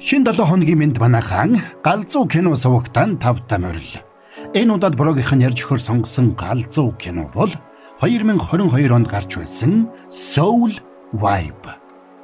Шинэ 7 хоногийн мэнд манайхан галзуу кино сувагтан тавтай морил. Энэ удаад блогийнхан ярьж өгөхөр сонгосон галзуу кино бол 2022 онд гарч байсан Soul Vibe.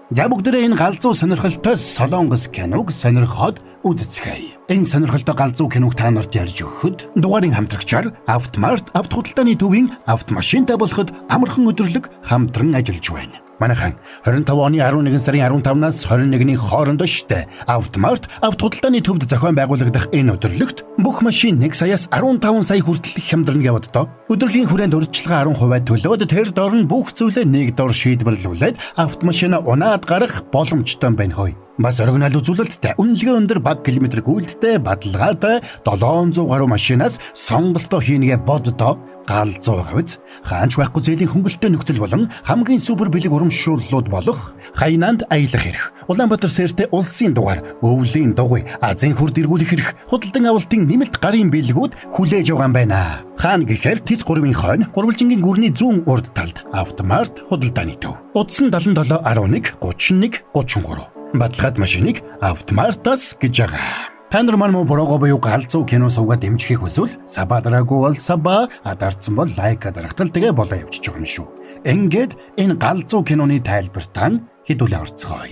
За бүгдээ энэ галзуу сонирхолтой солонгос киног сонирхоод үзцгээе. Энэ сонирхолтой галзуу киног та нарт ярьж өгөхөд дугаарын хамтрагчаар Автомарт авто худалдааны төвийн автомашинтай болоход амархан өдрөлөг хамтран ажиллаж байна. Манайхан 25 оны 11 сарын 15-наас 21-ний хооронд штэ Автомарт авто худалдааны төвд зохион байгуулагдах энэ өдөрлөгт бүх машин 1 саяас 15 сая хүртэл хямдрна гэвд доо. Өдрлийн хүрээнд урьдчилгаа 10% төлөөд тэр дор нь бүх зүйлээ нэг дор шийдвэрлүүлээд автомашина унаад гарах боломжтой байна хөөе. Бас оригинал үзүүлэлттэй үнэлгээ өндөр баг километр гүйлттэй бадалгаатай 700 гаруй машинаас сонголтоо хийнгээ боддоо галзуу хавц хаанч байхгүй зээлийн хөнгөлөлтөй нөхцөл болон хамгийн супер бэлэг урамшууллууд болох Хайнанд аялах хэрэг. Улаанбаатар сэртэй улсын дугаар өвлийн дугуй Азийн хурд эргүүлэх хэрэг худалдан авалтын нэмэлт гарын бэлгүүд хүлээж байгаа юм байна. Хаана гэхээр Тэц 3-ын хойно Гурвалжингийн гүрний зүүн урд талд Автомарт худалдааны төв. Утсан 77 11 31 33 Баталгаад машиныг Автомартаас гэж байгаа. Та нар маань бороо буюу галзуу кино сувгаад дэмжихийг хүсвэл сабадараагүй бол саба, адарсан бол лайк дарахтал тэгээ болоо явчих юм шүү. Ингээд энэ галзуу киноны тайлбартаа хэдүүлээ орцгоё.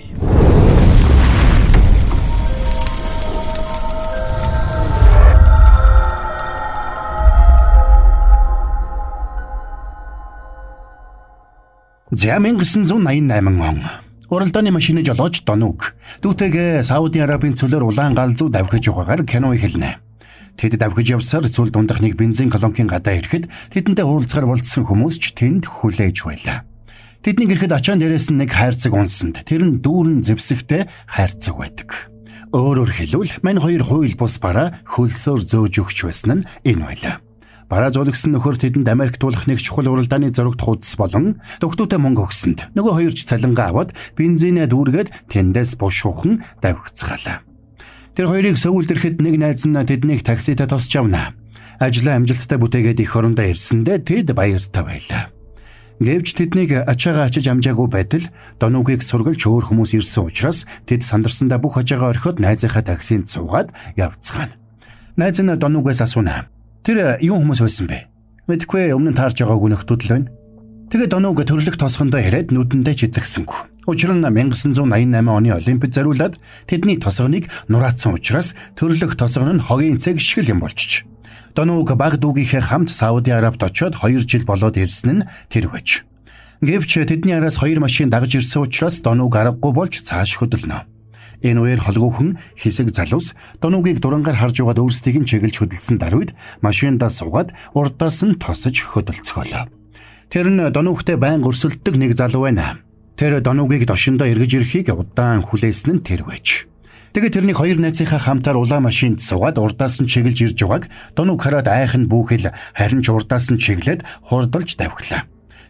За 1988 он уралдааны машины жолооч Донуг дүүтэйгээ Сауди Арабын цөлөөр улаан галзуу давхиж байгаагаар кино эхэлнэ. Тэд давхиж явсаар цөл дундах нэг бензин колонкийн гадаа ирэхэд тэдэнтэй уулзахаар болцсон хүмүүс ч тэнд хүлээж байлаа. Тэдний ирэхэд ачаан дээрээс нэг хайрцаг унсанд тэр нь дүүрэн зэвсэгтэй хайрцаг байдаг. Өөрөөр хэлбэл мань хоёр хууль бус бараа хөлсөөр зөөж өгч байсан нь энэ байлаа. Бараа зөөлгсөн нөхөр тэдэнд Америк туулах нэг чухал уралдааны зурагт хуудас болон дөхтөөтэй мөнгө өгсөнд нөгөө хоёр ч цалингаа аваад бензинээ дүүргээд тэндээс бушуухан давхицгаалаа. Тэр хоёрыг Сөүлд ирэхэд нэг найз нь тэднийг такситай тосч авна. Ажлаа амжилттай бүтээгээд их орондоо ирсэндээ тэд баяртай байлаа. Гэвч тэднийг ачаагаа ачиж амжаагүй байтал Донугийг сургалж өөр хүмүүс ирсэн учраас тэд сандарсандаа бүх хажаагаа орхиод найзынхаа таксинд суугаад явцгаана. Найз нь Донугээс асууна. Тэр юу хүмүүс байсан бэ? Мэдгүй өмнө нь таарч байгаагүй нөхдүүд л байна. Тэгээд Донуг төрлөх тосгондоо ирээд нүдэндээ читгэсэнгүй. Учир нь 1988 оны Олимпиад зориулаад тэдний тосгоныг нураацсан учраас төрлөх тосгон нь хогийн цэг шиг юм болчих. Донуг баг дүүгийнхээ хамт Сауди Арабид очиод 2 жил болоод ирсэн нь тэр байж. Гэвч тэдний араас 2 машин дагаж ирсэн учраас Донуг аргагүй болж цааш хөдөлнө. Энэ үеэр холгүйхэн хэсэг залуус Донугийг дурангаар харж байгаад өөрсдийг нь чиглэж хөдөлсөн даруйд машиндаа суугаад урдаас нь тосож хөдөлцгөөлөө. Тэр нь Донугтай байн өрсөлддөг нэг залуу байна. Тэр Донугийг дошиндоо эргэж ирэхийг удаан хүлээсэн нь тэр байж. Тэгээд тэрний хоёр найзынхаа хамтаар улаан машинд суугаад урдаас нь чиглэж ирж байгааг Донуг хараад айхан бүхэл харин ч урдаас нь чиглээд хурдалж давхилаа.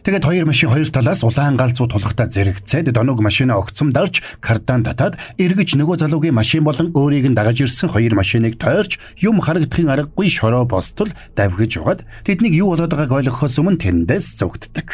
Тэгээд хоёр машин хоёр талаас улаан галзуу тулахтаа зэрэгцээд Донуг машинаа огцом дарж кардан татаад эргэж нөгөө залуугийн машин болон өөрийг нь дагаж ирсэн хоёр машиныг тойрч юм харагдахын аргагүй шороо бостол давхиж угаад тэднийг юу болоод байгааг ойлгохоос өмнө тэндээс зүгтдэг.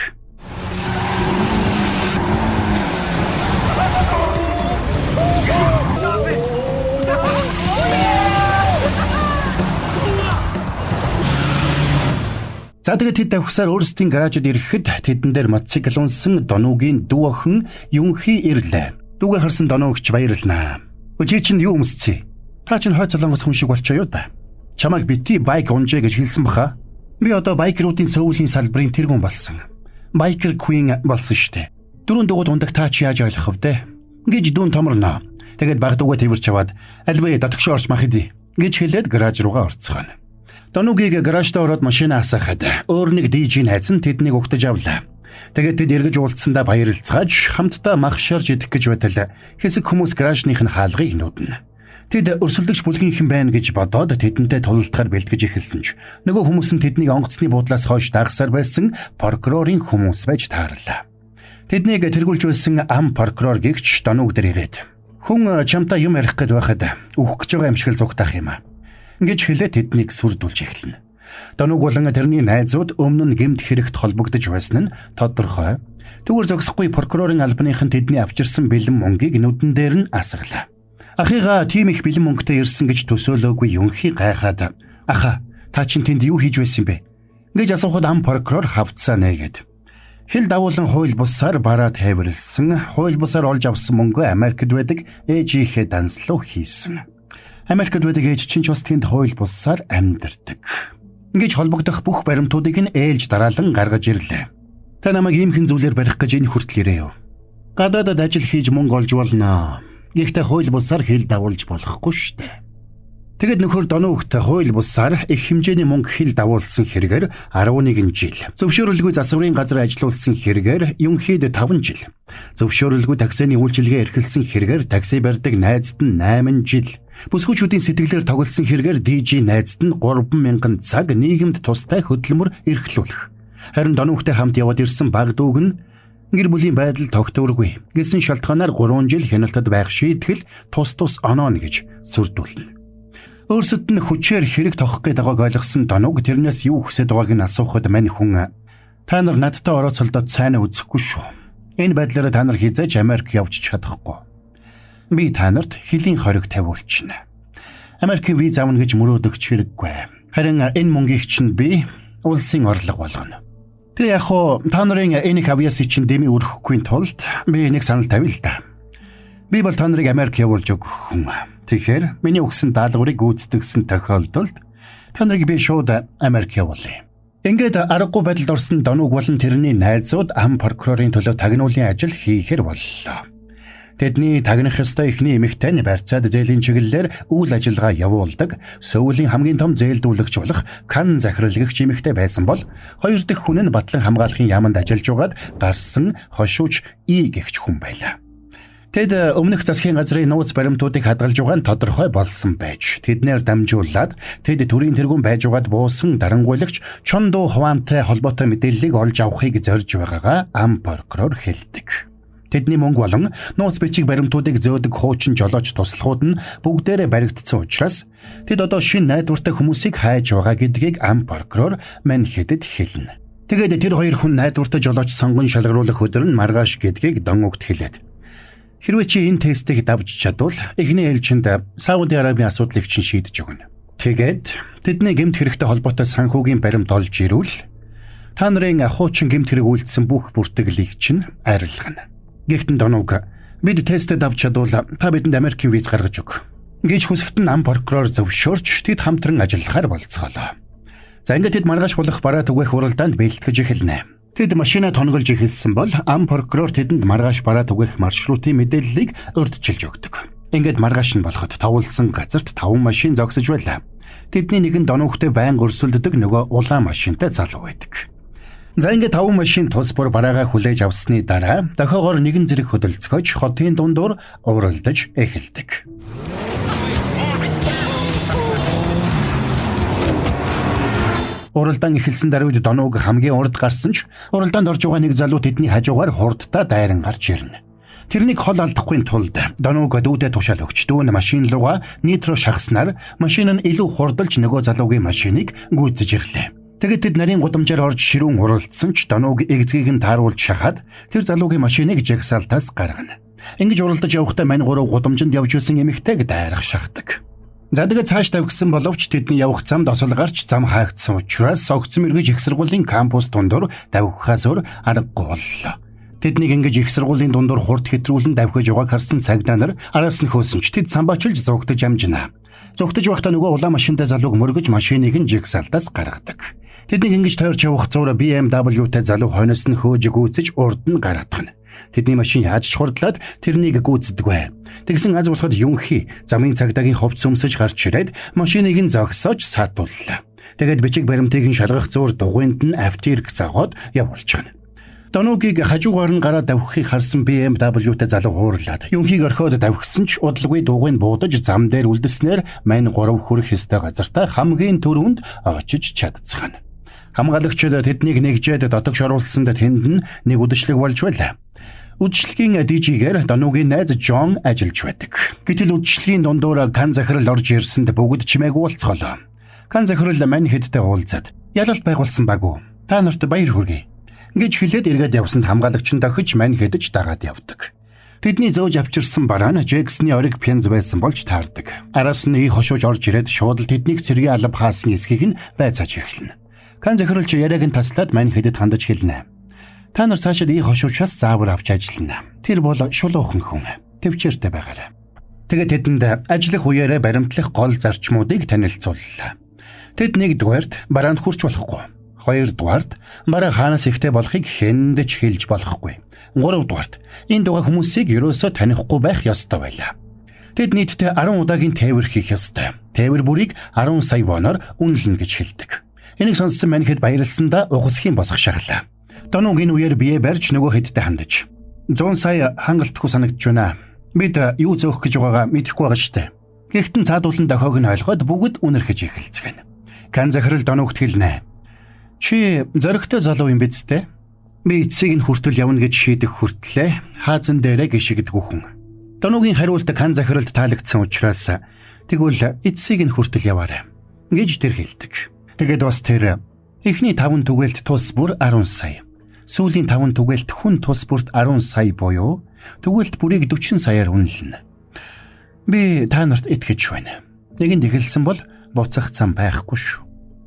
За тэгээд тэд давхсаар өөрсдийн гаражид ирэхэд тэдэн дээр мотоцикл унсан Донугийн дүү охин Юнхи ирлээ. Дүүгээ харсан Донугч баярлнаа. Чи чинь юу өмсцээ? Та чинь хойд солонгос хүн шиг болчихё юу да? Чамайг бити байк унжээ гэж хэлсэн баха. Би одоо байкеруудын Сөүлийн салбарын тэргүүн болсон. Байкер Queen болсон штэ. Дөрөв дуугад ундаг та чи яаж ойлгох вэ? Гэж дүүн томорно. Тэгээд баг дүүгээ тэрч аваад альвээ дотгошоо орч мах иди гэж хэлээд гараж руугаа орцгоно. Донугийг гаражтаа ороод машинаа асаахад өөр нэг дижийн хайцсан тэднийг угтаж авлаа. Тэгээд тэд эргэж уулзсандаа баярлцгааж хамтдаа мах шарж идэх гэж байтал хэсэг хүмүүс гаражных нь хаалгыг нүүднэ. Тэд өрсөлдөгч бүлгийнхэн байна гэж бодоод тэдэнтэй тулалдахаар бэлтгэж эхэлсэн ч нөгөө хүмүүс нь тэднийг онгоцны буудлаас хойш дагсаар байсан прокурорын хүмүүс байж таарлаа. Тэднийг тэргүүлж байсан ам прокурор гэгч Донуг дээр ирээд хүн чамтай юм ярих гээд байхад үхэх гэж байгаа юм шиг л зүгтах юм аа гэж хэлээ тэднийг сүрдүүлж эхэлнэ. Донуг болон тэрний найзууд өмнө нь гэмт хэрэгт холбогдож байсан нь тодорхой. Тэгвэр зогсохгүй прокурорын албаныхан тэдний авчирсан бэлэн мөнгийг нүдэн дээр нь асглаа. Ахыгаа тийм их бэлэн мөнгөтэй ирсэн гэж төсөөлөөгүй Юнхи гайхаад "Аха, та чинь тэнд юу хийж байсан бэ?" гэж асуухад ам прокурор хавцаа нээгээд хил дагуулan хууль бусаар бараа тайварлсан, хууль бусаар олж авсан мөнгөө Америкт байдаг ээжийнхээ данслуу хийсэн. Америкт байдаг ээж чинь ч бас тэнд хууль бусаар амьдардаг. Ингэж холбогдох бүх баримтуудыг нь ээлж дараалан гаргаж ирлээ. Та намайг иймхэн зүйлээр барих гэж энэ хүртэл ирээ юу? Гадаадад ажил хийж мөнгө олж болно. Гэхдээ хууль бусаар хил дагуулж болохгүй штэ. Тэгэд нөхөр Донуугт хууль бусаар их хэмжээний мөнгө хил дагуулсан хэрэгээр 11 жил, зөвшөөрөлгүй засварын газар ажиллуулсан хэрэгээр Юнхид 5 жил, зөвшөөрөлгүй таксины үйлчилгээ эрхэлсэн хэрэгээр такси барьдаг найзад нь 8 жил, бүсгүйчүүдийн сэтгэлээр тоглосон хэрэгээр DJ найзад нь 3,000 цаг нийгэмд тустай хөдөлмөр эрхлүүлэх. Харин Донуугтай хамт яваад ирсэн баг дүүг нь гэр бүлийн байдал тогтворгүй гэсэн шалтгаанаар 3 жил хяналтад байх шийтгэл тус онооно гэж сүрдүүлнэ. Өөрсөд нь хүчээр хэрэг тохох гээд байгааг ойлгосон Донууг тэрнээс юу хүсэж байгааг нь асуухад мань хүн "Та нар надтай орооцолдоод сайн үзэхгүй шүү. Энэ байдлаараа та нар хизээж Америк явж чадахгүй. Би та нарт хөлийн хориг тавиулчихна. Америкийн виз авна гэж мөрөөдөгч хэрэггүй. Харин энэ мөнгийг чинь би улсын орлого болгоно. Тэгээ яг хоо та нарын энэ авьяасыг чинь дэмий өрөхгүй тулд би нэг санал тавья л да. Би бол та нарыг Америк явуулж өгөх хүн. Тэгэхээр миний өгсөн даалгаврыг гүйцэтгэсэн тохиолдолд та нарыг би шууд Америк явуулъя." Ингээд аргагүй байдалд орсон Донууг болон тэрний найзууд ам прокурорын төлөө тагнуулын ажил хийхээр боллоо. Тэдний тагнах ёстой эхний эмэгтэй нь барьцаад зээлийн чиглэлээр үйл ажиллагаа явуулдаг, Сөүлийн хамгийн том зээлдүүлэгч болох Кан захиралгагч эмэгтэй байсан бол хоёр дахь хүн нь Батлан хамгаалахын яаманд ажиллаж байгаад гарсан хошууч И гэгч хүн байлаа. Тэд өмнөх засгийн газрын нууц баримтуудыг хадгалж байгаа нь тодорхой болсон байж тэднэр дамжуулаад тэд төрийн тэргүүн байж байгаад буусан дарангуйлагч Чондо Хвантай холбоотой мэдээллийг олж авахыг зорж байгаагаа ам прокурор хэлдэг. Тэдний мөнгө болон нууц бичиг баримтуудыг зөөдөг хуучин жолооч туслахууд нь бүгдээрээ баригдсан учраас тэд одоо шинэ найдвартай хүмүүсийг хайж байгаа гэдгийг ам прокурор Манхэтэд хэлнэ. Тэгээд тэр хоёр хүн найдвартай жолооч сонгон шалгаруулах өдөр нь маргааш гэдгийг Донуугт хэлээд "Хэрвээ чи энэ тестийг давж чадвал эхний ээлжинд Сауди Арабийн асуудлыг чинь шийдэж өгнө. Тэгээд тэдний гэмт хэрэгтэй холбоотой санхүүгийн баримт олж ирвэл та нарын хуучин гэмт хэрэг үйлдсэн бүх бүртгэлийг чинь арилгана. Гэхдээ Донууг бид тестэд давж чадвал та бидэнд Америкийн виз гаргаж өг" гэж хүсэхэд нь ам прокурор зөвшөөрч тэд хамтран ажиллахаар болцгоолоо. За ингээд тэд маргааш болох бараа түгээх уралдаанд бэлтгэж эхэлнэ. Тэд машинаа тонголж эхэлсэн бол ам прокурор тэдэнд маргааш бараа түгээх маршрутын мэдээллийг урьдчилж өгдөг. Ингээд маргааш нь болоход тавуулсан газарт 5 машин зогсож байлаа. Тэдний нэг нь Донуугтай байнга өрсөлддөг нөгөө улаан машинтай залуу байдаг. За ингээд 5 машин тус бүр бараагаа хүлээж авсны дараа дохиогоор нэгэн зэрэг хөдөлцгөөж хотын дундуур уралдаж эхэлдэг. Уралдаан эхэлсэн даруйд Донууг хамгийн урд гарсан ч уралдаанд орж байгаа нэг залуу тэдний хажуугаар хурдтай дайран гарч ирнэ. Тэрнийг хол алдахгүй тулд Донууг дүүдээ тушаал өгч дүүн машин руугаа нитро шахаснаар машин нь илүү хурдалж нөгөө залуугийн машиныг гүйцэж ирлээ. Тэгээд тэд нарийн гудамжаар орж ширүүн уралдсан ч Донууг эгзгийг нь тааруулж шахаад тэр залуугийн машиныг жагсаалтаас гаргана. Ингэж уралдаж явахдаа мань гурав гудамжинд явж исэн эмэгтэйг дайрах шахдаг. За тэгээд цааш тавьгсан боловч тэдний явах замд осол гарч зам хаагдсан учраас огцом эргэж их сургуулийн кампус дундуур давхихаас өөр аргагүй боллоо. Тэднийг ингэж их сургуулийн дундуур хурд хэтрүүлэн давхиж байгааг харсан цагдаа нар араас нь хөөсөн ч тэд самбаачилж зугтаж амжина. Зугтаж байхдаа нөгөө улаан машинтай залууг мөргөж машиныг нь жигсаалтаас гаргадаг. Тэднийг ингэж тойрч явах зуур BMW-тэй залуу хойноос нь хөөж гүйцэж урд нь гаргадагна. Тэдний машин яаж ч хурдлаад тэрнийг гүйцэдэг бай. Тэгсэн аз болоход Юнхи замын цагдаагийн ховц өмсөж гарч ирээд машиныг нь зогсоож саатууллаа. Тэгээд бичиг баримтыг нь шалгах зуур дугуйнд нь автирк загоод явуулчихна. Донуугийг хажуугаар нь гараад давхихыг харсан BMW-тэй залуу хуурлаад Юнхиг орхиод давхсан ч удалгүй дугуйнд буудаж зам дээр үлдснээр мань 3 хүрэх ёстой газартаа хамгийн түрүүнд очиж чадцгаана. Хамгаалагчид тэднийг нэгжээд дотогш оруулсанд тэнд нь нэг үдшилэг болж байлаа. Үдшилгийн DJ-гээр Донуугийн найз Жон ажиллаж байдаг. Гэтэл үдшилгийн дундуур Кан захирал орж ирсэнд бүгд чимээг уулзголоо. Кан захирал Манхэдтэй уулзаад ялалт байгуулсан багуу. Та нарт баяр хүргэе гэж хэлээд эргээд явсанд хамгаалагч нь дахиж Манхэдэж дагаад явдаг. Тэдний зөөж авчирсан бараа нь Джексны ориг Пенз байсан болж таардаг. Араас нь хошууж орж ирээд шууд л тэднийг цэргийн алба хаасан эсхийг нь байцааж эхэлнэ. Кан захирлч яриаг нь таслаад мань хэдэд хандаж хэлнэ. Та нар цаашид хошуучаас заавар авч ажиллана. Тэр бол шулуухан хүн. Төвчээртэй байгаарай. Тэгээд тэдэнд ажиллах үеэрээ баримтлах гол зарчмуудыг танилцууллаа. Тэд нэгдүгээрт бараанд хүрч болохгүй. Хоёрдугаарт бараа хаанаас ихтэй болохыг хэнд ч хэлж болохгүй. Гуравдугаарт энэ дугаа хүмүүсийг ерөөсөө танихгүй байх ёстой байлаа. Тэд нийтдээ 10 удаагийн тээвэр хийх ёстой. Тээвэр бүрийг 10 сая воноор үнэлнэ гэж хэлдэг. Энийг сонссон маньхэд баярлсандаа угсхийн босох шахлаа. Доног энэ үеэр бие барьж нөгөө хэдтэй хандаж. 100 сая хангалтгүй санагдж байна. Бид юу зөөх гэж байгаагаа мэдэхгүй байгаа штэ. Гэхдээ цаадуулан дохиог нь ойлгоод бүгд үнэрхэж эхэлцгэн. Кан захирал доногт хэлнэ. Чи зөрөгтэй залуу юм биз дээ? Би эцсийг нь хүртэл явна гэж шийдэх хүртлээ хаазан дээрээ гიშигдэх хүн. Доногийн хариулт Кан захиралд таалагдсан учраас тэгвэл эцсийг нь хүртэл яваарай гэж тэр хэлдэг. Тэгээд бас тэр эхний 5 түгээлт тус бүр 10 сая. Сүүлийн 5 түгээлт хүн тус бүрт 10 сая буюу түгээлт бүрийг 40 саяар үнэлнэ. Би та нарт итгэж байна. Нэгэнд эхэлсэн бол буцах зам байхгүй шүү.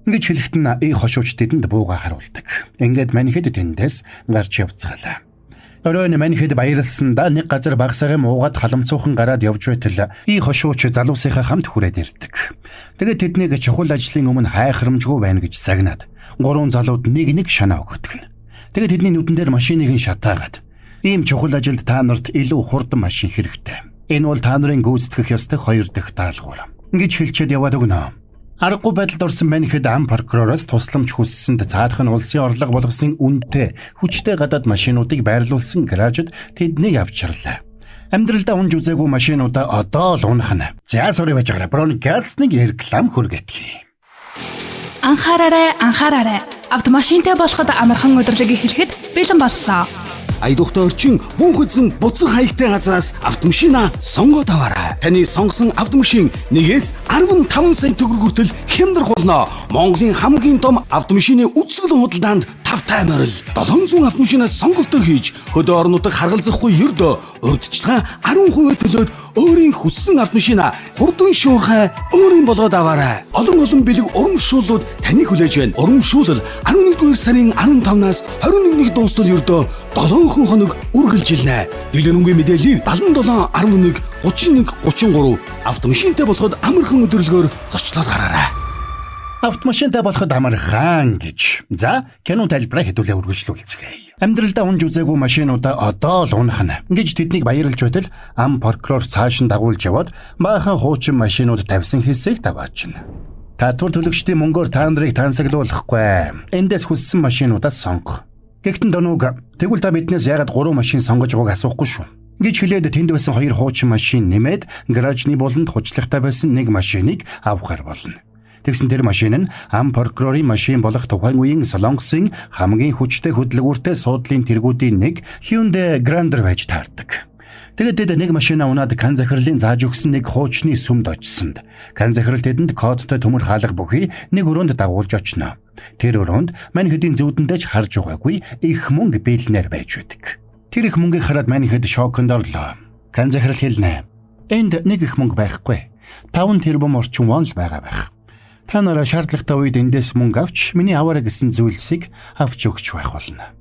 Ингэж хэлэхэд нь хошууч тэдэнд бууга харуулдаг. Ингээд маньхэд тэндээс гарч явцгаалаа. Оройн маньхэд баярлсандаа нэг газар багсаагийн муугаад халамцуухан гараад явж байтал хошууч залуусынхаа хамт хүрээд ирдэг. Тэгээд тэднийг чухал ажлын өмнө хайхрамжгүй байна гэж загнаад 3 залууд нэг шанаа өгдөг. Тэгээд тэдний нүдэн дээр машиныг нь шатаагаад ийм чухал ажилд та нарт илүү хурдан машин хэрэгтэй. Энэ бол та нарын гүйцэтгэх ёстой 2 дахь даалгавар. Ингэж хэлчихэд яваад өгнө. Аргагүй байдалд орсон маньхэд ам прокуророос тусламж хүссэнд цаадах нь улсын орлого болгосон үнэтэй хүчтэй гадаад машинуудыг байрлуулсан гаражид тэднийг авчирлаа. Амьдралдаа унж үзээгүй машинуудаа одоо л унах нь. За сорий байж байгаа. Бронкастныг реклам хүргэтгэе. Анхаараарай. Автомашинтай болоход амархан өдрлөгийг хэлэхэд бэлэн боллоо. Айдухтай орчин бүнхэтсэн буцан хаягтай газраас автомашина сонгоод аваарай. Таны сонгосон автомашин 1-ээс 15 сая төгрөг хүртэл хямдрах болно. Монголын хамгийн том автомашины үзэсгэлэн худалдаанд тавтай морил. 700 автомашинаас сонголтоо хийж хөдөө орнуудад харгалзахгүй ердөө урьдчилгаан 10% төлөөд өөрийн хүссэн автомашина хурдан шуурхай өөрийн болгоод аваарай. Олон бэлэг урамшууллууд таныг хүлээж байна. Урамшуулал 11-р сарын 15-наас 21-ний дуустал ердөө 7 хоног үргэлжилнэ. Дэлгэрэнгүй мэдээллийг 77 11 31 33 автомашинтай болоход амархан өдөрлөгөөр зочлоод гараарай. Автомашинтай болоход амархан гэж. За, кино тайлбараа хэдүүлээ үргэлжлүүлцгээе. Амьдралдаа унж үзээгүй машинуудаа одоо л унах нь гэж тэднийг баярлж байтал ам прокурор цааш нь дагуулж яваад баахан хуучин машинууд тавьсан хэсэг даваачна. Татвар төлөгчдийн мөнгөөр та нарыг тансаглуулахгүй. Эндээс хүссэн машинуудаас сонгох. Гэхдээ доног тэгвэл та биднээс яагаад 3 машин сонгож байгааг асуухгүй шүү. Гэж хэлээд тэнд байсан 2 хуучин машин нэмээд гаражны болонд хуцлагтай байсан 1 машиныг авахар болно. Тэгсэн тэр машин нь ам прокурорын машин болох тухайн үеийн Солонгосын хамгийн хүчтэй хөдөлгүүртэй суудлын тэргүүдийн нэг Hyundai Grandeur байж таардаг. Тэгээд 1 машинаа унаад Кан захирлын зааж өгсөн 1 хуучны сүмд очсонд Кан захирал тэдэнд кодтой төмөр хаалга бүхий 1 өрөөнд дагуулж очно. Тэр өрөөнд маньхэдийн зүудэндээ ч харж байгаагүй их мөнгө бэлнээр байж байдаг. Тэр их мөнгийг хараад маньхэд шоконд орлоо. Кан захирал хэлнэ. Энд нэг их мөнгө байхгүй. 5 тэрбум орчим вон л байгаа байх. Та нараа шаардлагатай үед эндээс мөнгө авч миний аваарай гэсэн зүйлсийг авч өгч байх болно.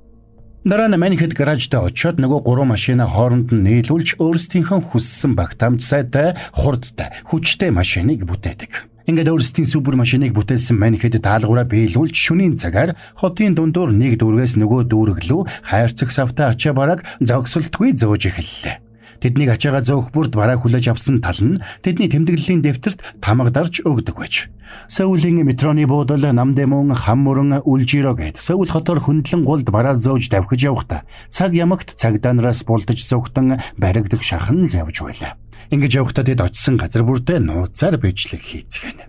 Дараа нь маньхэд гараждаа очиод нөгөө 3 машина хооронд нь нийлүүлж өөрсдийнхөө хүссэн багтаамж сайтай хурдтай хүчтэй машиныг бүтээдэг. Ингээд өөрсдийн супер машиныг бүтээсэн маньхэд даалгавраа биелүүлж шөнийн цагаар хотын дундуур нэг дүүргээс нөгөө дүүрэг лүү хайрцаг савтай ачаа бараг зогсолтгүй зөөж эхэллээ. Тэднийг ачаага зөөх бүрд бараа хүлээж авсан тал нь тэдний тэмдэглэлийн дэвтэрт тамгадарч өгдөг байж. Сөүлийн метроны буудал Намдэмон Хаммуран Үлжиро гээд Сөүл хотоор хөндлөн гулд бараа зөөж давхиж явахдаа цаг ямагт цагдаанараас булдаж зөгтөн баригдах шахан л явж байлаа. Ингэж явахдаа тэд очисон газар бүрдээ нууцаар бичлэг хийцгэн.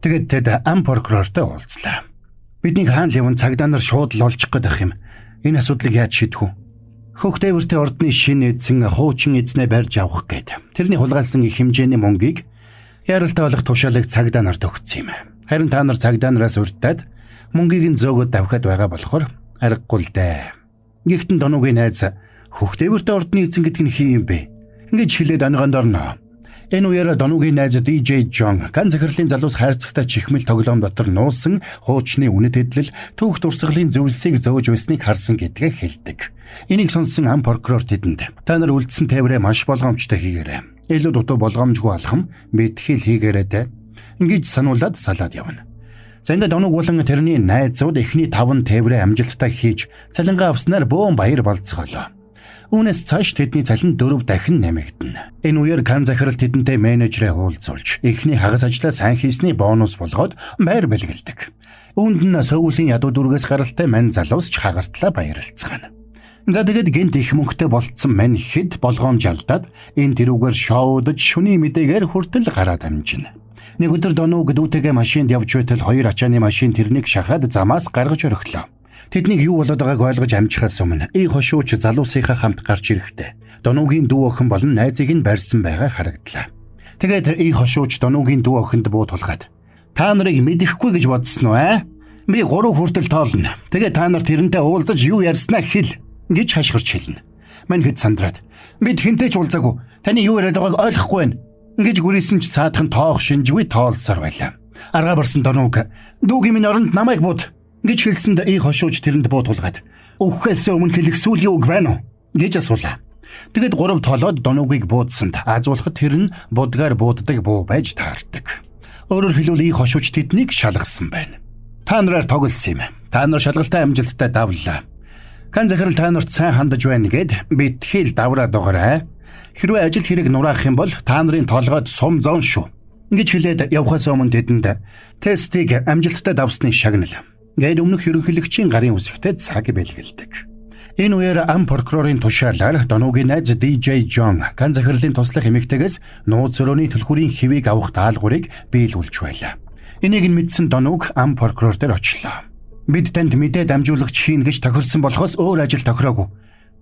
Тэгэд тэд ам прокурортой уулзлаа. Бидний хаан левэн цагдаа нар шууд л олчих гээд ах юм. Энэ асуудлыг яаж шийдэх вэ? Хөхтэйвэртэй ордны шинэ эзэн хуучин эзнээ барьж авах гээд тэрний хулгайлсан их хэмжээний мөнгийг яралтай болох тушаалыг цагдаа нарт өгсөн юм. Харин та нар цагдаа нараас урьдаад мөнгийг нь зөөгөөд давхад байгаа болохоор аргагүй л дээ. Гэхдээ Донуугийн найз Хөхтэйвэртэй ордны эзэн гэдэг нь хий юм бэ? Ингэж хэлээд онгонд орно. Энэ үеэр Донуугийн найз DJ John ганц захирлын залуус хайрцагтай чихмэл тоглоом дотор нуусан хуучны үнэт хэдлэл түүх дурсгалын зөвлөсийг зөөж байсныг харсан гэдгээ хэлдэг. Энийг сонссон ам прокурор тэдэнд та нар үлдсэн тээврээ маш болгоомжтой хийгээрэй. Илүү дутуу болгоомжгүй алхам мэдхийл хийгээрэй дээ. Ингэж сануулад салаад явна. За ингээд Донуг болон тэрний найзууд эхний 5 тээврээ амжилттай хийж цалингаа авснаар бөөн баяр болцгоолоо. Үүнээс цааш тэдний цалин 4 дахин нэмэгдэнэ. Энэ үеэр Кан захирал тэдэнтэй менежерээ уулзуулж эхний хагас ажлаа сайн хийсний бонус болгоод байр бэлгэлдэг. Үүнд нь Сөүлийн ядуу дүргээс гаралтай мань залуусч хагартлаа баярлцгаана. За тэгээд гинт их мөнгөтэй болцсон мань хэд болгоомж алдаад энэ тэрүүгээр шоудж шүний мэдээгээр хүртэл гараад амжина. Нэг өдөр Донуг дүүтэйгээ машинд явж байтал 2 ачааны машин тэрнийг шахаад замаас гаргаж орхилоо. Тэднийг юу болоод байгааг ойлгож амжихаас өмнө ий хошууч залуусынхаа хамт гарч ирэхдээ Донуугийн дүү охин болон найзыг нь барьсан байгаа харагдлаа. Тэгээд ий хошууч Донуугийн дүү охинд буу тулгаад та нарыг мэдэхгүй гэж бодсон уу аа? Би 3 хүртэл тоолно. Тэгээд та нар тэрнтэй уулзаж юу ярьснаа хэл гэж хашгирч хэлнэ. Мань хэд сандраад бид хинтэй ч уулзаагүй. Таны юу яриад байгааг ойлгохгүй байна гэж гүрийсэн ч цаадхан тоох шинжгүй тоолсоор байлаа. Аргаа барсан Донууг дүүгийн минь оронд намайг бууд гэж хэлсэнд ий хошууч тэрэнд буу тулгаад өөхөөс өмнө хэлэх сүүлийн үг байна уу гэж асуулаа. Тэгэд 3 тоолоод Донуугийг буудсанд азуулахад тэр нь будгаар бууддаг буу байж таардаг. Өөрөөр хэлбэл ий хошууч тэднийг шалгасан байна. Та нараар тоглосон юм. Та нар шалгалтай амжилттай давлаа. Кан захирал та нарт сайн хандаж байна гэд битгийл давраад байгаарай. Хэрвээ ажил хэрэг нураах юм бол та нарын толгойд сум зоон шүү гэж хэлээд явхаас өмнө тэдэнд тестийг амжилттай давсны шагнал гээд өмнөх ерөнхийлөгчийн гарын үсэгтээ цаг бэлгэлдэг. Энэ үеэр ам прокурорын тушаалаар Донуугийн найз DJ John Кан захирлын туслах эмэгтэйгээс нууц өрөөний түлхүүрийн хэвийг авах даалгаврыг биелүүлж байлаа. Энийг нь мэдсэн Донууг ам прокурор дээр очлоо. Бид танд мэдээ дамжуулагч хийн гэж тохирсон болохоос өөр ажил тохироогүй.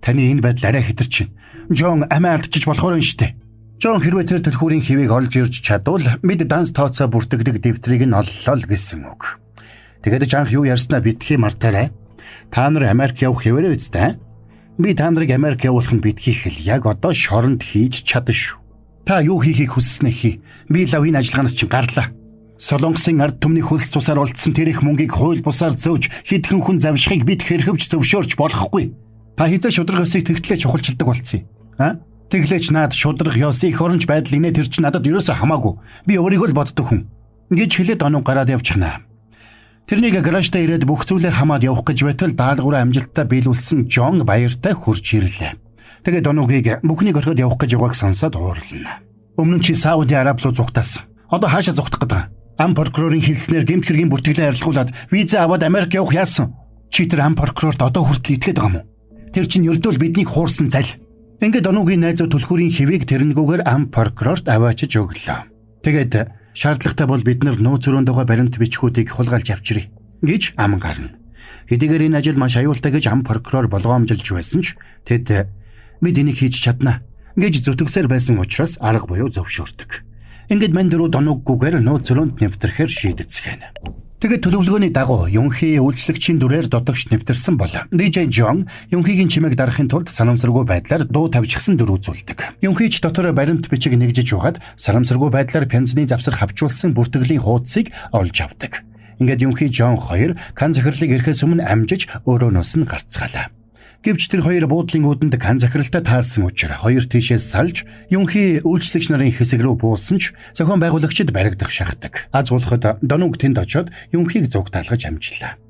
Таны энэ байдал арай хэтэрчин. John амиа алдчих болохоор юм штэ. John хэрвээ тэр түлхүүрийн хэвийг олж ирж чадвал бид данс тооцоо бүртгэдэг дэвтрийг нь оллоо л гэсэн үг. Тэгээд анх юу ярьснаа битгий мартаарай. Та нар Америк явах хэвээрээ үстэй. Би та нарыг Америк явуулах нь битгийх л яг одоо шоронд хийж чадна шүү. Та юу хийхийг хүсснээ хий. Би лавын ажиллагаанаас чинь гарлаа. Солонгосын ард түмний хөлс цусаар олдсон тэр их мөнгийг хууль бусаар зөөж хэдхэн хүн завшихыг бид хэрхэвч зөвшөөрч болохгүй. Та хизээ шудраг ёсыг тэгтлээ чухалчилдаг болцсон. Тэглээч наад шудраг ёс их оронч байдал инээ тэр чинь надад ерөөсө хамаагүй. Би өөрийгөө л боддог хүн. Гэж хэлээд Донуу гараад явчихна. Тэрнийг гаражтай ирээд бүх зүйлээ хамаад явах гэж байтал даалгавраа амжилттай биелүүлсэн John баяртай хурж ирлээ. Тэгээд Донуугийг бүхнийг орхиод явах гэж байгааг сонсоод уурлана. Өмнө нь чи Сауди Араб руу зүгтаасан. Одоо хаашаа зүгтах гэдэг? Ам прокурорын хэлснээр гэмт хэргийн бүртгэлээ арилгуулад виза аваад Америк явах яасан? Чи тэр ам прокурорт одоо хүртэл итгээд байгаа юм уу? Тэр чинь ердөө л биднийг хуурсан зал. Ингээд Донуугийн найзууд түлхүүрийн хэвийг тэрнгүүгээр ам прокурорт аваачиж өглөө. Тэгээд шаардлагатай бол бид нар нууц өрөөнд байгаа баримт бичгүүдийг хулгайлж авчиръя гэж ам гарна. Хэдийгээр энэ ажил маш аюултай гэж ам прокурор болгоомжилж байсан ч тэд бид энийг хийж чадна гэж зүтгэсээр байсан учраас арга буюу зөвшөөрдөг. Ингээд мань дөрөв Донууггүйгээр нууц өрөөнд нэвтрэхээр шийдэцгэнэ. Тэгээд төлөвлөгөөний дагуу Юнхи үйлчлэгчийн дүрээр дотогш нэвтэрсэн бол DJ John Юнхигийн чимээг дарахын тулд санамсаргүй байдлаар дуу тавьчихсан дүр үзүүлдэг. Юнхич дотор баримт бичиг нэгжиж угаад санамсаргүй байдлаар пензны завсар хавчуулсан бүртгэлийн хуудсыг олж авдаг. Ингээд Юнхи John хоёр Кан захирлыг ирэхээс өмнө амжиж өрөөнөөс нь гарцгаалаа. Гэвч тэр хоёр буудлын үүдэнд Кан захиралтай таарсан учраас хоёр тийшээс салж Юнхи үйлчлэгч нарын хэсэг рүү буусан ч зохион байгуулагчид баригдах шахдаг. Аз болоход Донууг тэнд очоод Юнхиг зугтаалгаж амжлаа.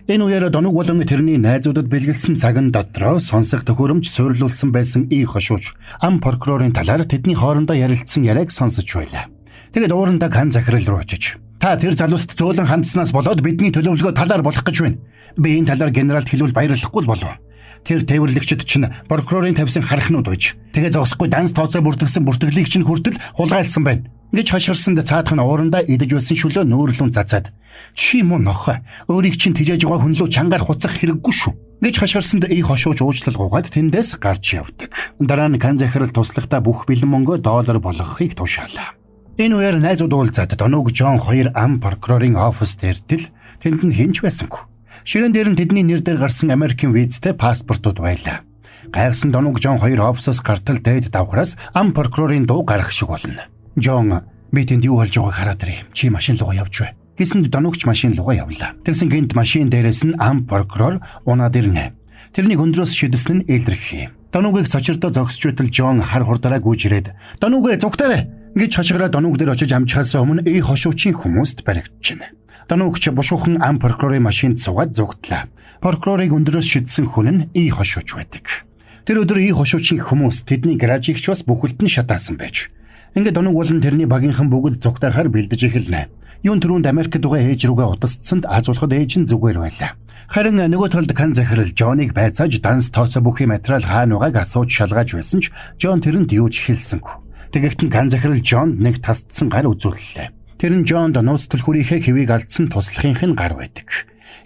Энэ үеэр Донууг болон тэрний найзуудад бэлгэлсэн цагын дотроо сонсох төхөөрөмж суйрлуулсан байсан ий хошууч ам прокурорын талаар тэдний хоорондоо ярилцсан яриаг сонсож байлаа. Тэгэд уурандаа Кан захирал руу очиж та тэр залууст зөөлөн хандснаас болоод бидний төлөвлөгөө талаар болох гэж байна. Би энэ талаар генералд хэлвэл баярлахгүй л болов. Тэр тээвэрлэгчид чинь прокурорын тавьсан харахнууд байж. Тэгээ зогсохгүй данс тооцоо бүртгэсэн бүртгэлийг чинь хүртэл хулгайлсан байна. Гэж хашгирсанд цаадах нь уурандаа идэж байсан шүлөө нөөрлөн цацаад. Чи муу нохоо. Өөрийг чинь тижээж байгаа хүн лөө чангаар хуцах хэрэггүй шүү. Гэж хашгирсанд ий хошууч уучлал гуйгаад тэндээс гарч явдаг. Дараа нь Кан захирал туслахтаа бүх бэлэн мөнгөө доллар болгохыг тушаалаа. Энэ үеэр найзууд уулзаад Донууг John хоёр ам прокурорын оффист иртэл тэнд нь хинч байсангүй. Ширээн дээр нь тэдний нэр дээр гарсан Америкийн визтэй паспортууд байлаа. Гайхсан Донуг Жон хоёр офсоос гартал дээд давхраас ам прокурорын дуу гарах шиг болно. Жон би тэнд юу болж байгааг хараад ирье. Чи машин руугаа явж бай. Гэсэн Донугч машин руугаа явлаа. Тэгсэн гинт машин дээрээс нь ам прокурор унаад ирнэ. Тэрнийг өндрөөс шидэсэн нь илэрхий. Донугийг цочирдоо зогсож байтал Жон хар хурдаараа гүйжрээд "Донугээ зүгтаарай" гэж хашгираа Донуг дээр очиж амжихаас өмнө хошуучийн хүмүүст баригдчихна. Донугч бушуухан ам прокурорын машинд суугаад зүгтлээ. Прокурорыг өндрөөс шидсэн хүн нь хошууч байдаг. Тэр өдөр хошуучийн хүмүүс тэдний гаражийг ч бас бүхэлд нь шатаасан байж. Ингээд Донуг болон тэрний багийнхан бүгд зүгтахаар бэлдэж эхэлнэ. Юун түрүүнд Америкт байгаа ээж рүүгээ утасцсанд азуулахад ээж нь зүгээр байлаа. Харин нөгөө талд Кан захирал Жоныг байцааж данс тооцоо бүхий материал хаана байгааг асууж шалгааж байсан ч Жон тэрэнд юу ч хэлсэнгүй. Тэгэхдээ Кан захирал Жонд нэг тасдсан гар үзүүллээ. Тэр нь Жонд нууц төлхүүрийнхээ хэвийг алдсан туслахынх нь гар байдаг.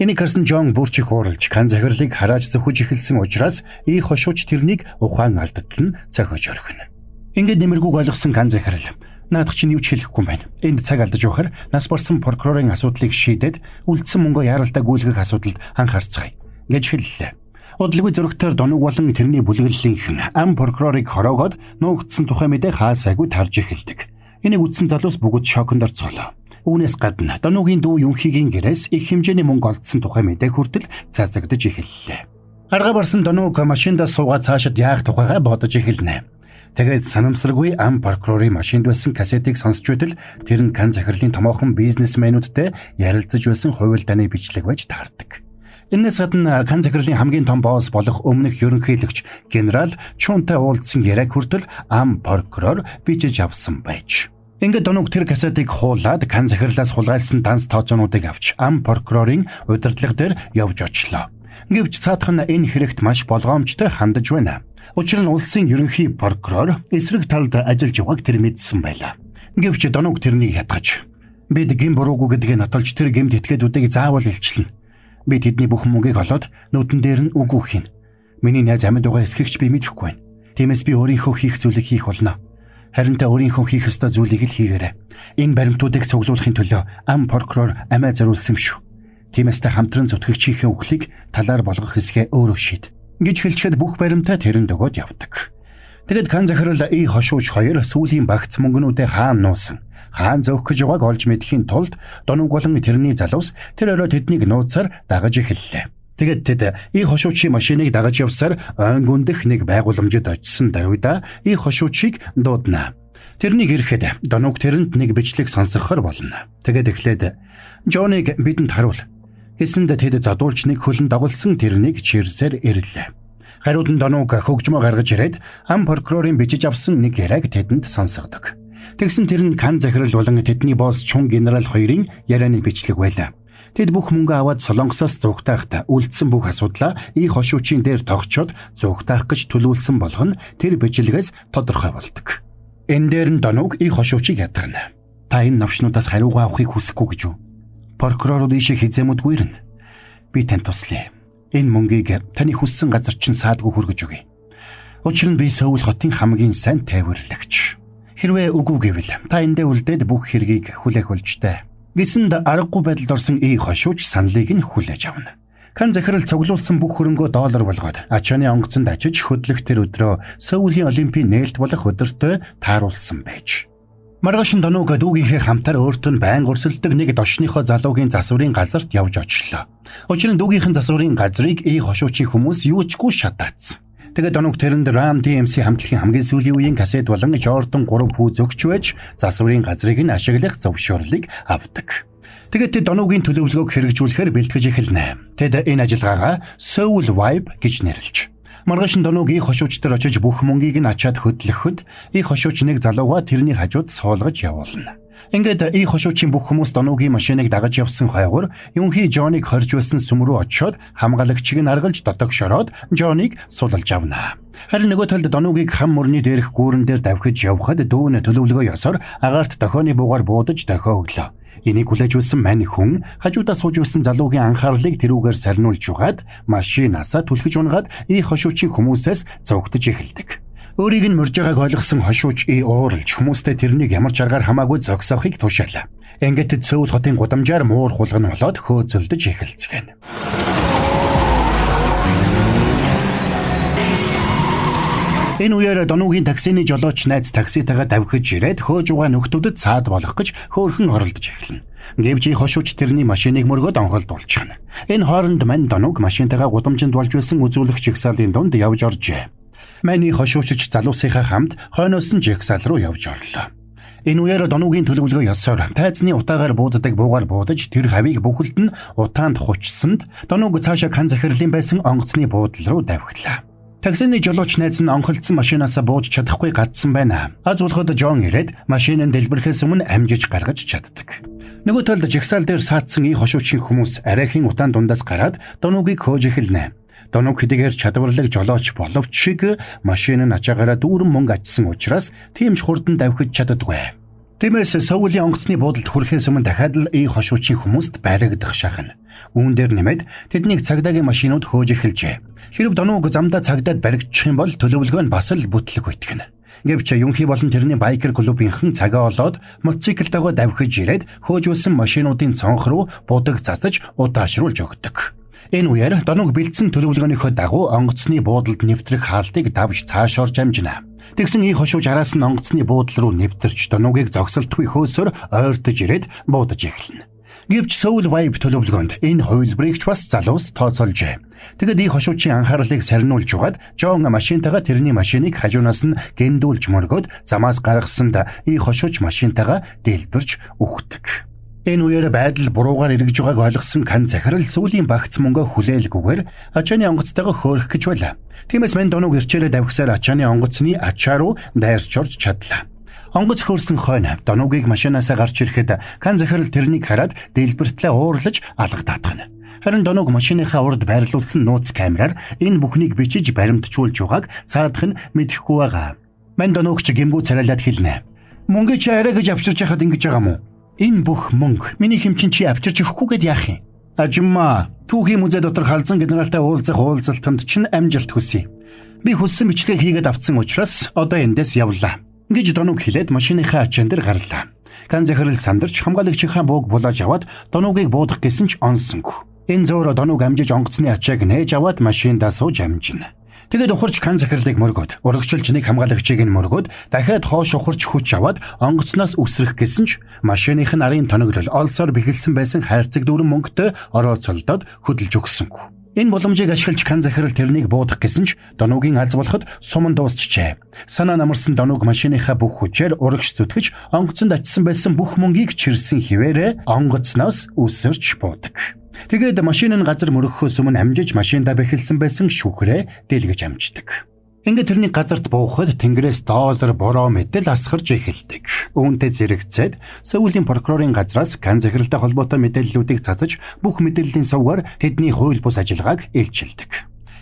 Энийг харсан Жон бүрч их ууралж Кан захирлыг харааж зөхөж эхэлсэн учраас хошууч тэрнийг ухаан алдтал нь цохиж орхино. Ингээд нэмэргүйг ойлгосон Кан захирал наадах чинь юу ч хэлэхгүй юм байна. Энд цаг алдаж явахаар нас барсан прокурорын асуудлыг шийдээд үлдсэн мөнгөө яаралтай гүйлгэх асуудалд анхаарцгаая гэж хэллээ. Удалгүй зурагтаар Донуг болон тэрний бүлэглэлийнхэн ам прокурорыг хороогоод нуугдсан тухай мэдээ хаасайгүй тарж эхэлдэг. Энийг үтсэн залуус бүгд шоконд орцголоо. Үүнээс гадна Донугийн дүү Юнхигийн гэрээс их хэмжээний мөнгө олдсон тухай мэдээ хүртэл цацагдж эхэллээ. Арга барсан Донуг машиндаа суугаад цаашид яах тухайгаа бодож эхэлнэ. Тэгээд санамсаргүй ам прокурорын машинд байсан кассетыг сонсч байтал тэр нь Кан захирлын томоохон бизнесмэнүүдтэй ярилцаж байсан хувилдааны бичлэг байж таардаг. Энэс гадна Кан захирлын хамгийн том босс болох өмнөх ерөнхийлөгч генерал Чунтай уулзсан яриаг хүртэл ам прокурор бичиж авсан байж. Ингээд Донуг тэр кассетыг хуулаад Кан захирлаас хулгайлсан данс тооцоонуудыг авч ам прокурорын удирдлага дээр явж очлоо. Гэвч цаадах нь энэ хэрэгт маш болгоомжтой хандаж байна. Учир нь улсын ерөнхий прокурор эсрэг талд ажиллаж байгааг тэр мэдсэн байлаа. Гэвч Донуг тэрнийг ятгаж бид гин буруугүй гэдгийг нотолж тэр гэмт этгээдүүдийг заавал илчлэнэ. Би тэдний бүх мөнгийг олоод нүдэн дээр нь үгүй хийн. Миний найз амьд байгаа эсхэгч би мэдэхгүй байна. Тиймээс би өөрийнхөө хийх зүйлийг хийх болно. Харин та өөрийнхөө хийх ёстой зүйлийг л хийгээрэй. Энэ баримтуудыг цуглуулахын төлөө ам прокурор амиа зориулсан юм шүү. Тиймээс та хамтран зүтгэгчийнхээ үхлийг талаар болгох хэсгээ өөрөө шийд гэж хэлчихэд бүх баримтаа тэрэнд өгөөд явдаг. Тэгэд Кан захирал хошууч хоёр сүүлийн багц мөнгнүүдээ хаана нуусан, хаана зөөх гэж байгааг олж мэдхийн тулд Донуг болон тэрний залуус тэр орой тэднийг нууцаар дагаж эхэллээ. Тэгэд тэд хошуучийн машиныг дагаж явсаар ойн гүндэх нэг байгууламжид очисон даруйда хошуучийг дуудана. Тэрнийг ирэхэд Донуг тэрэнд нэг бичлэг сонсгохоор болно. Тэгэд эхлээд Жоныг бидэнд харуул гэсэнд тэд задуулж нэг хөлн дагуулсан тэрнийг чирсээр ирлээ. Хариуд нь Донуг хөгжмөө гаргаж ирээд ам прокурорын бичиж авсан нэг яриаг тэдэнд сонсгодог. Тэгсэн тэр нь Кан захирал болон тэдний босс Чун генерал хоёрын ярианы бичлэг байлаа. Тэд бүх мөнгө аваад Солонгосоос зугтаахта үлдсэн бүх асуудлаа хошуучийн дээр тогтчоод зугтаах гэж төлөвлөсөн болгоно тэр бичлэгээс тодорхой болдог. Энэ дээр нь Донуг хошуучийг ядгана. Та энэ новшнуудаас хариугаа авахыг хүсэхгүй гэж үү? Прокурорууд ийшээ хизэмүүдгүй ирнэ. Би танд туслая. Энэ мөнгийг таны хүссэн газар чинь саадгүй хүргэж өгье. Учир нь би Сөүл хотын хамгийн сайн тайварлагч. Хэрвээ үгүй гэвэл та эндээ үлдээд бүх хэргийг хүлээх болжтэй. Гэсэнд аргагүй байдалд орсон хошууч саналыг нь хүлээж авна. Кан захирал цуглуулсан бүх хөрөнгөө доллар болгоод ачааны онгоцонд очиж хөдлөх тэр өдрөө Сөүлийн олимпийн нээлт болох өдөртөө тааруулсан байж. Маргааш Донуг дүүгийнхээ хамтаар өөртөө байн өрсөлдөг нэг дошныхоо залуугийн засварын газарт явж очлоо. Учир нь дүүгийнхэн засварын газрыг хошуучийн хүмүүс юучгүй шатаацсан. Тэгээд Донуг тэрэнд Ram DMC хамтлагийн хамгийн сүүлийн үеийн кассет болон Jordan 3 пүү зөгч байж засварын газрыг нь ашиглах зөвшөөрлийг авдаг. Тэгээд тэд Донугийн төлөвлөгөөг хэрэгжүүлэхээр бэлтгэж эхэлнэ. Тэд энэ ажиллагаагаа Soul Vibe гэж нэрлэж. Маргааш Донуг хошууч дээр очиж бүх мөнгийг нь ачаад хөдлөхөд хошууч нэг залууга тэрний хажууд суулгаж явуулна. Ингээд хошуучийн бүх хүмүүс Донугийн машиныг дагаж явсан хойгоор Юнхи Жоныг хорж байсан сүм рүү очиод хамгаалагчийг нь аргалж дотогшороод Жоныг суулж авна. Харин нөгөө талд Донугийг хам мөрний дээрх гүүрэн дээр давхиж явхад дүүн төлөвлөгөө ёсоор агаарт дохионы буугаар буудаж дохио өглөө. Энийг хүлээж үлсэн мань хүн хажуудаа сууж байсан залуугийн анхаарлыг тэрүүгээр сарниулж угаад машинасаа түлхэж унгаад хошуучийн хүмүүсээс зогтож эхэлдэг. Өөрийг нь морж байгааг ойлгосон хошууч ууралж хүмүүстэй тэрнийг ямар ч аргаар хамаагүй зогсоохыг тушаалаа. Ингээд Сөүл хотын гудамжаар муур хулган болоод хөөцөлдөж эхэлцгэн. Энэ үеэр Донуугийн таксины жолооч найз такситайгаа давхиж ирээд хөөж угаа нөхдүүдэд цаад болох гэж хөөрхөн оролдож эхэлнэ. Гэвч хошууч тэрний машиныг мөргөөд онхолдуулчихна. Энэ хооронд мань Донууг машинтайгаа гудамжинд болж байсан үзүүлэгч жигсаалын дунд явж оржээ. Мань хошуучч залуусынхаа хамт хойноос нь жигсаал руу явж орлоо. Энэ үеэр Донуугийн төлөвлөгөө ёсоор тайзны утаагаар бууддаг буугаар буудаж тэр хавийг бүхэлд нь утаанд хучсанд Донууг цаашаа кан захирлын байсан онгоцны буудлал руу давхилаа. Таксины жолооч найз нь онхолдсон машинаасаа бууж чадахгүй гадсан байна. Аз болоход Жон ирээд машиныг дэлбэрэхээс өмнө амжиж гаргаж чаддаг. Нөгөө талд жигсаал дээр саадсан хошуучийн хүмүүс арайхийн утаан дундаас гараад Донуугийг хөөж эхэлнэ. Донууг хэдийгээр чадварлаг жолооч боловч шиг машин нь ачаагаараа дүүрэн мөнгө ажсан учраас тийм ч хурдан давхиж чаддаггүй. Тиймээс Соулийн онгоцны буудалд хүрэхээс өмнө дахиад л хошуучийн хүмүүст байрагдах шахна. Үүн дээр нэмээд тэднийг цагдаагийн машинууд хөөж эхэлжээ. Хэрв Донууг замдаа цагдаад баригдчих юм бол төлөвлөгөө нь бас л бүтлэг үйтгэнэ. Гэвч Юнхи болон тэрний байкер клубийнхэн цагаа олоод мотоциклтайгаа давхиж ирээд хөөж байсан машинуудын цонх руу будаг цацаж удаашруулж өгдөг. Энэ үеэр Донууг бэлдсэн төлөвлөгөөнийхөө дагуу онгоцны буудалд нэвтрэх хаалтыг давж цааш орж амжина. Тэгсэн хошууч араас нь онгоцны буудлал руу нэвтэрч Донуугийг зогсолтгүй хөөсөөр ойртож ирээд буудаж эхэлнэ. Гэвч Soul Vibe төлөвлөгөөнд энэ хувилбарыг ч бас залуус тооцоолжээ. Тэгэд хошуучийн анхаарлыг сарниулж угаад Жон машинтайгаа тэрний машиныг хажуунаас нь гэндүүлж мөргөөд замаас гаргасанд хошууч машинтайгаа дэлбэрч үхдэг. Энэ үеэр байдал буруугаар эргэж байгааг ойлгосон кан захирал сүүлийн багц мөнгөө хүлээлгүйгээр ачааны онгоцтойгоо хөөрөх гэж байлаа. Тиймээс мань Донууг ирчээрээ давхисаар ачааны онгоцны ачаа руу дайрч орж чадлаа. Онгоц хөөрсөн хойно Донуугийг машинаасаа гарч ирэхэд кан захирал тэрнийг хараад дэлбэртлээ уурлаж алга таатгана. Харин Донууг машиныхаа урд байрлуулсан нууц камераар энэ бүхнийг бичиж баримтжуулж байгааг цаадах нь мэдэхгүй байгаа. Мань Донууг ч гэмгүү царайлаад хэлнэ. Мөнгө чи арай гэж авчирч яхад ингэж байгаа мó? Энэ бүх мөнгө миний хэмчин чи авчирч өгөхгүйгээд яах юм? Ажимма, түүхийн музей дотор халзан генералтай уулзах уулзалтанд чинь амжилт хүсье. Би хүссэн бичлэгийг хийгээд авсан учраас одоо эндээс явлаа. Гэж Донууг хэлээд машиныхаа ачаан дээр гарлаа. Кан захирал сандарч хамгаалагчийнхаа бууг булааж аваад Донуугийг буудах гэсэн ч онсонгүй. Энэ зөөр Донууг амжиж онгоцны ачааг нээж аваад машиндаа сууж амжина. Тэгээд ухарч кан захирлыг мөргөөд урагшилж нэг хамгаалагчийг нь мөргөөд дахиад хоош ухарч хүч аваад онгоцноос үсрэх гэсэн ч машиных нь арын тоноглол олсоор бэхэлсэн байсан хайрцаг дүүрэн мөнгөтэй орооцолдоод хөдөлж өгсөнгүй. Энэ боломжийг ашиглаж кан захирал тэрнийг буудах гэсэн ч Донуугийн аз болоход суман дуусчихжээ. Санаа намарсан Донууг машиныхаа бүх хүчээр урагш зүтгэж онгоцонд очсон байсан бүх мөнгийг чирсэн хിവэрэ онгоцноос үсэрч буудаг. Тэгээд машин нь газар мөрөхөөс өмнө амжиж машиндаа бэхэлсэн байсан шүүхрээ дэлгэж амждаг. Ингээд тэрний газарт буухад тэнгэрээс доллар бороо мэдэл асгарч эхэлдэг. Үүнтэй зэрэгцээд Соулийн прокурорын газраас кан захиралтай холбоотой мэдээллүүдийг цацаж бүх мэдээллийн сувгаар тэдний хууль бус ажиллагааг илчилдэг.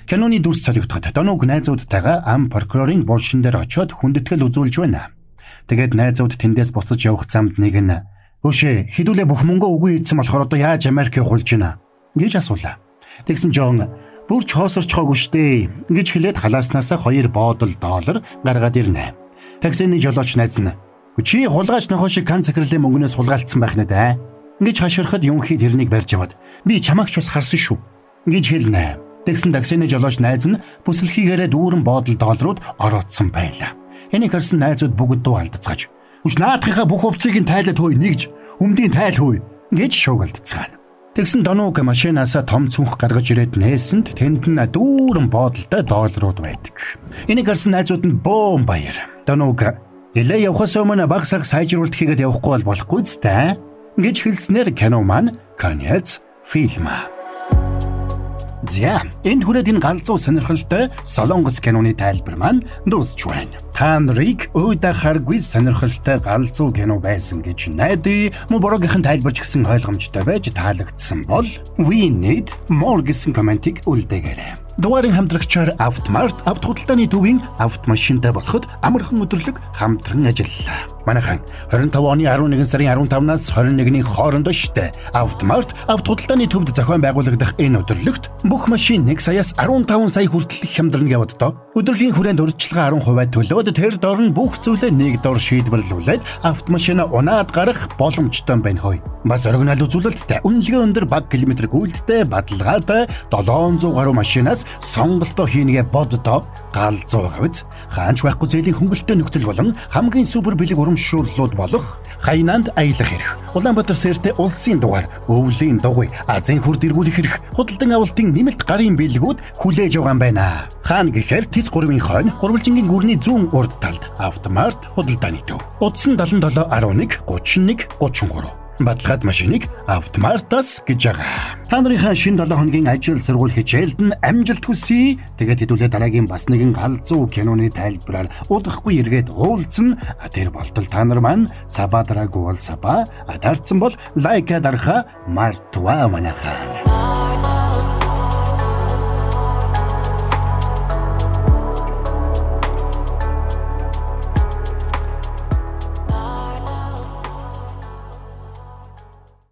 Киноны дүрс солигдоход Донууг найзуудтайгаа ам прокурорын булшин дээр очиод хүндэтгэл үзүүлж байна. Тэгээд найзууд тэндээс буцаж явах замд нэг нь "Өшөө, хэдүүлээ бүх мөнгөө үгүй хийсэн болохоор одоо яаж Америкийг хулж гинэ?" гэж асуулаа. Тэгсэн Жон "Бүрч хоосорчхоогүй штэ" гэж хэлээд халааснасаа 2 боодол доллар гаргаад ирнэ. Таксины жолооч найз нь "Чи хулгайч нохоо шиг кан захирлын мөнгнөөс хулгайлцсан байх нэ" гэж хаширхад Юнхи тэрнийг барьж аваад "Би чамаагч бас харсан шүү" гэж хэлнэ. Тэгсэн таксины жолооч найз нь бүсэлхийгээрээ дүүрэн боодол долларууд орооцсон байлаа. Энийг харсан найзууд бүгд дуу алдацгааж "Үш наадахынхаа бүх хувцсыг нь тайлаад хөөе нэгж өмдийн тайл хөөе" гэж шуугилдцгаана. Тэгсэн Донууг машинаасаа том цүнх гаргаж ирээд нээсэнд тэнд нь дүүрэн боодолтой долларууд байдаг. Энийг харсан найзууд нь бөөм баяр. Донууг "Илээ явхаас өмнө баг саг сайжруулалт хийгээд явахгүй болохгүй зү" гэж хэлснээр кино маань конец фильм. За, энэ хүрээд энэ галзуу сонирхолтой Солонгос киноны тайлбар маань дуусч байна. Та нарыг уйдахааргүй сонирхолтой галзуу кино байсан гэж найдаа. Мөн бороогийн тайлбарч гисэн ойлгомжтой байж таалагдсан бол we need more гэсэн комментиг үлдээгээрэй. Дугаарыг хамтрагчаар Автомарт авто худалдааны төвийн автомашинтай болоход амархан өдрөлөг хамтран ажиллалаа. Манайхан 25 оны 11 сарын 15-наас 21-ний хооронд штэ Автомарт авто худалдааны төвд зохион байгуулагдах энэ өдрөлөгт бүх машин 1 саяас 15 сая хүртэл хямдрна гэвд доо. Өдрөлийн хүрээнд урьдчилгаа 10% төлөөд тэр дор нь бүх зүйлээ нэг дор шийдвэрлүүлээд автомашина унаад гарах боломжтой байна хөөе. Бас оригинал үзүүлэлттэй үнэлгээ өндөр баг километр гүйлттэй бадалгаатай 700 гаруй машинаас сонголтоо хийнгээ боддоо галзуу хавц хаанч байхгүй зээлийн хөнгөлөлтөй нөхцөл болон хамгийн супер бэлэг урамшууллууд болох Хайнанд аялах хэрэг. Улаанбаатар сэртэй улсын дугаар өвлийн дугуй Азийн хурд эргүүлэх хэрэг худалдан авалтын нэмэлт гарын бэлгүүд хүлээж байгаа юм байна. Хаана гэхээр Тэц 3-ын хойно Гурвалжингийн гүрний зүүн урд талд автомарт худалдааны төв. Утсан 77 11 31 33 Баталгаад машиныг автомартаас гэж байгаа. Та нарын шинэ 7 хоногийн ажил сургууль хичээлд нь амжилт хүсье. Тэгээд хэдүүлээ дараагийн бас нэгэн галзуу киноны тайлбараар удахгүй эргээд уулзсан. Тэр болтол та нар маань сабадараагүй бол саба, дарцсан бол лайка дараха мартва манайхаа.